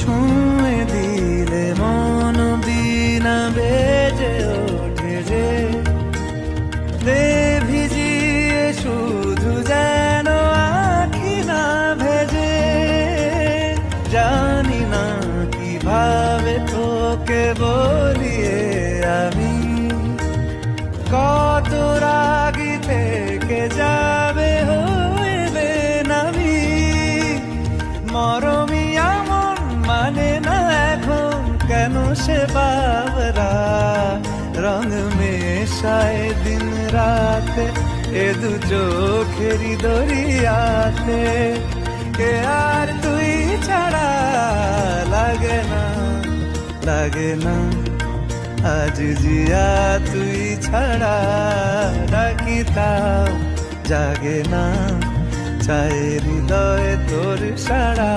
ছুঁয়ে দিলে মন বিনা বেজে ওঠে যে দে ভিজিয়ে শুধু যেন আখি না ভেজে। জানি না কিভাবে তোকে বলিয়ে আমি কত রাগি থেকে যাবে হইবে নামি। মরমি এমন মানে না এখন কেন সে বাবরা রং মেশায় দিন রাতে এ দু চোখেরি দরিয়াতে। কে আর তুই ছাড়া লাগে না লাগে না আজ জিয়া তুই ছাড়া ডাকিতাম জাগে না চায় হৃদয় তোর সারা।